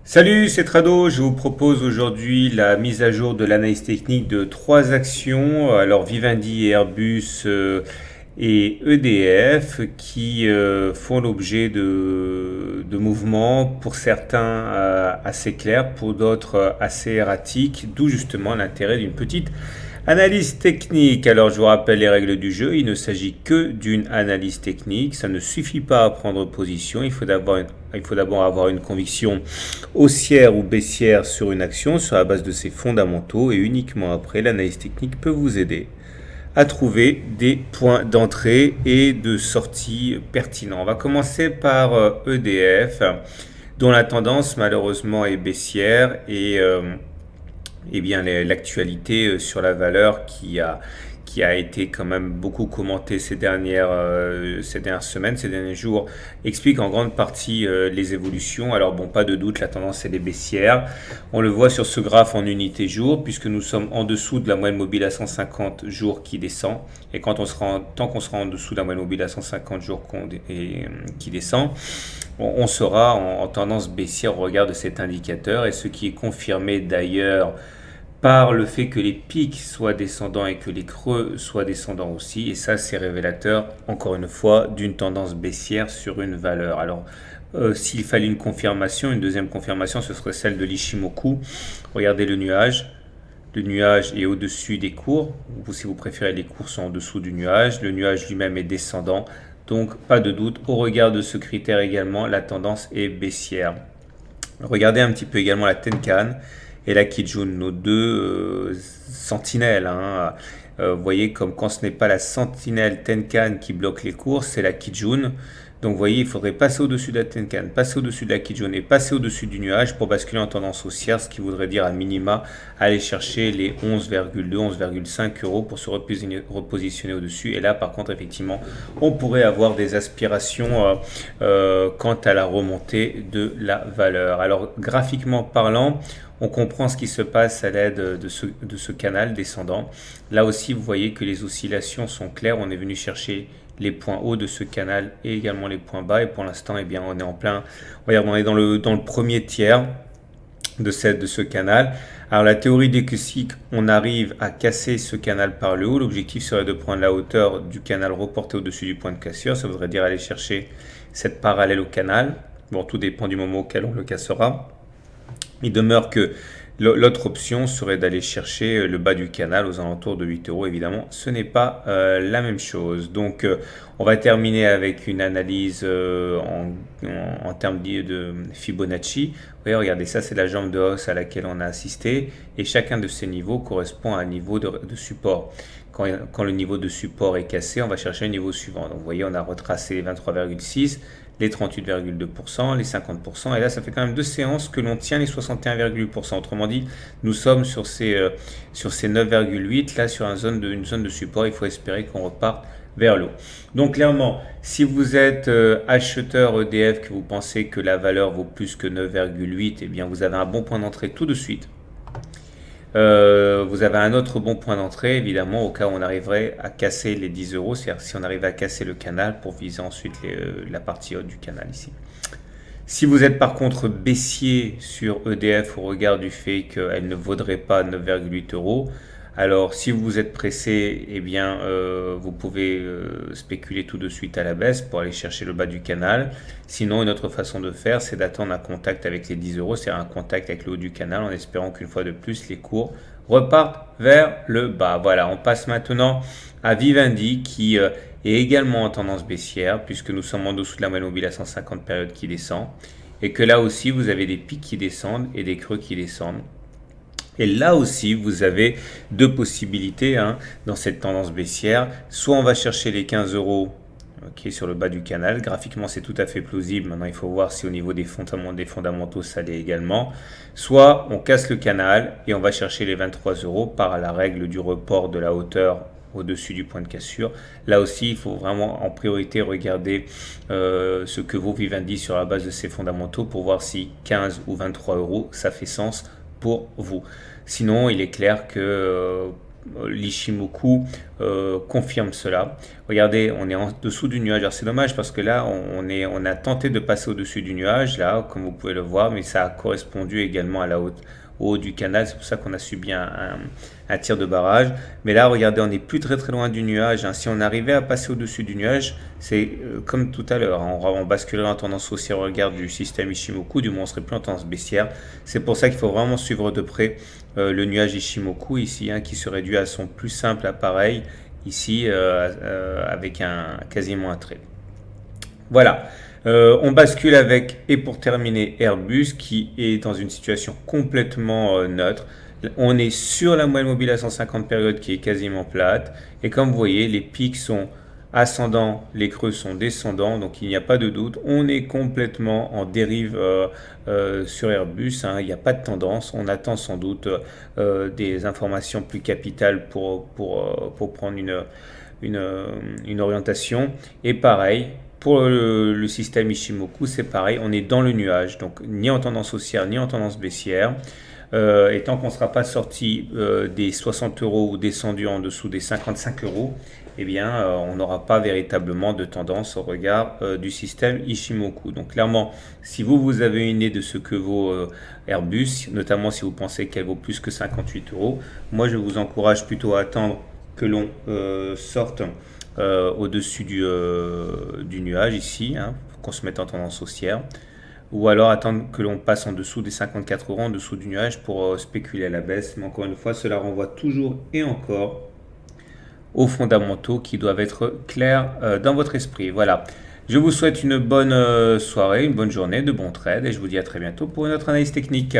Salut, c'est Trado. Je vous propose aujourd'hui la mise à jour de l'analyse technique de trois actions, alors Vivendi et Airbus et EDF, qui font l'objet de mouvements, pour certains assez clairs, pour d'autres assez erratiques, d'où justement l'intérêt d'une petite analyse technique. Alors je vous rappelle les règles du jeu, il ne s'agit que d'une analyse technique, ça ne suffit pas à prendre position, il faut d'abord avoir une conviction haussière ou baissière sur une action sur la base de ses fondamentaux, et uniquement après l'analyse technique peut vous aider à trouver des points d'entrée et de sortie pertinents. On va commencer par EDF, dont la tendance malheureusement est baissière, et bien l'actualité sur la valeur qui a été quand même beaucoup commentée ces dernières semaines, ces derniers jours, explique en grande partie les évolutions. Alors bon, pas de doute, la tendance elle est baissière. On le voit sur ce graphe en unité jour, puisque nous sommes en dessous de la moyenne mobile à 150 jours qui descend. Et tant qu'on sera en dessous de la moyenne mobile à 150 jours qui descend, on sera en tendance baissière au regard de cet indicateur, et ce qui est confirmé d'ailleurs par le fait que les pics soient descendants et que les creux soient descendants aussi. Et ça, c'est révélateur, encore une fois, d'une tendance baissière sur une valeur. Alors, s'il fallait une confirmation, une deuxième confirmation, ce serait celle de l'Ishimoku. Regardez le nuage. Le nuage est au-dessus des cours. Ou si vous préférez, les cours sont en dessous du nuage. Le nuage lui-même est descendant. Donc, pas de doute, au regard de ce critère également, la tendance est baissière. Regardez un petit peu également la Tenkan et la Kijun, nos deux sentinelles. Vous voyez, comme quand ce n'est pas la sentinelle Tenkan qui bloque les cours, c'est la Kijun. Donc vous voyez, il faudrait passer au-dessus de la Tenkan, passer au-dessus de la Kijun et passer au-dessus du nuage pour basculer en tendance haussière, ce qui voudrait dire à minima aller chercher les 11,2, 11,5 euros pour se repositionner au-dessus. Et là, par contre, effectivement, on pourrait avoir des aspirations quant à la remontée de la valeur. Alors, graphiquement parlant, on comprend ce qui se passe à l'aide de ce canal descendant. Là aussi, vous voyez que les oscillations sont claires. On est venu chercher les points hauts de ce canal et également les points bas. Et pour l'instant, eh bien, on est en plein. Regarde, on est dans le premier tiers de ce canal. Alors la théorie des cycles, on arrive à casser ce canal par le haut. L'objectif serait de prendre la hauteur du canal reporté au-dessus du point de cassure. Ça voudrait dire aller chercher cette parallèle au canal. Bon, tout dépend du moment auquel on le cassera. Il demeure que l'autre option serait d'aller chercher le bas du canal aux alentours de 8 euros. Évidemment, ce n'est pas la même chose. Donc, on va terminer avec une analyse en termes de Fibonacci. Vous voyez, regardez, ça c'est la jambe de hausse à laquelle on a assisté. Et chacun de ces niveaux correspond à un niveau de support. Quand le niveau de support est cassé, on va chercher un niveau suivant. Donc, vous voyez, on a retracé les 23,6, les 38,2%, les 50%. Et là, ça fait quand même deux séances que l'on tient les 61,8%. Autrement dit, nous sommes sur ces 9,8. Là, sur une zone de support, il faut espérer qu'on reparte vers le haut. Donc, clairement, si vous êtes acheteur EDF, que vous pensez que la valeur vaut plus que 9,8, eh bien, vous avez un bon point d'entrée tout de suite. Vous avez un autre bon point d'entrée, évidemment, au cas où on arriverait à casser les 10 euros, c'est-à-dire si on arrive à casser le canal pour viser ensuite la partie haute du canal ici. Si vous êtes par contre baissier sur EDF au regard du fait qu'elle ne vaudrait pas 9,8 euros, alors si vous êtes pressé, eh bien, vous pouvez spéculer tout de suite à la baisse pour aller chercher le bas du canal. Sinon, une autre façon de faire, c'est d'attendre un contact avec les 10 euros, c'est-à-dire un contact avec le haut du canal, en espérant qu'une fois de plus, les cours repartent vers le bas. Voilà, on passe maintenant à Vivendi qui est également en tendance baissière, puisque nous sommes en dessous de la moyenne mobile à 150 périodes qui descend, et que là aussi, vous avez des pics qui descendent et des creux qui descendent. Et là aussi, vous avez deux possibilités dans cette tendance baissière. Soit on va chercher les 15 euros qui est sur le bas du canal. Graphiquement, c'est tout à fait plausible. Maintenant, il faut voir si au niveau des fondamentaux, ça l'est également. Soit on casse le canal et on va chercher les 23 euros par la règle du report de la hauteur au-dessus du point de cassure. Là aussi, il faut vraiment en priorité regarder ce que vaut Vivendi sur la base de ses fondamentaux pour voir si 15 ou 23 euros, ça fait sens pour vous. Sinon, il est clair que l'Ichimoku confirme cela. Regardez, on est en dessous du nuage. Alors c'est dommage parce que là, on a tenté de passer au-dessus du nuage, là, comme vous pouvez le voir, mais ça a correspondu également à la haute, au haut du canal. C'est pour ça qu'on a subi un tir de barrage. Mais là, regardez, on n'est plus très très loin du nuage, hein. Si on arrivait à passer au-dessus du nuage, c'est comme tout à l'heure, hein. On basculerait en tendance haussière au regard du système Ichimoku, du moins on serait plus en tendance baissière. C'est pour ça qu'il faut vraiment suivre de près le nuage Ichimoku ici, hein, qui se réduit à son plus simple appareil ici avec quasiment un trait. Voilà. On bascule avec, et pour terminer, Airbus qui est dans une situation complètement neutre. On est sur la moyenne mobile à 150 périodes qui est quasiment plate. Et comme vous voyez, les pics sont ascendants, les creux sont descendants. Donc il n'y a pas de doute. On est complètement en dérive sur Airbus, hein. Il n'y a pas de tendance. On attend sans doute des informations plus capitales pour prendre une orientation. Et pareil. Pour le système Ichimoku, c'est pareil, on est dans le nuage, donc ni en tendance haussière ni en tendance baissière. Et tant qu'on ne sera pas sorti des 60 euros ou descendu en dessous des 55 euros, eh bien, on n'aura pas véritablement de tendance au regard du système Ichimoku. Donc clairement, si vous avez une idée de ce que vaut Airbus, notamment si vous pensez qu'elle vaut plus que 58 euros, moi je vous encourage plutôt à attendre que l'on sorte au-dessus du nuage ici, hein, qu'on se mette en tendance haussière, ou alors attendre que l'on passe en dessous des 54 euros, en dessous du nuage pour spéculer à la baisse. Mais encore une fois, cela renvoie toujours et encore aux fondamentaux qui doivent être clairs dans votre esprit. Voilà, je vous souhaite une bonne soirée, une bonne journée, de bons trades et je vous dis à très bientôt pour une autre analyse technique.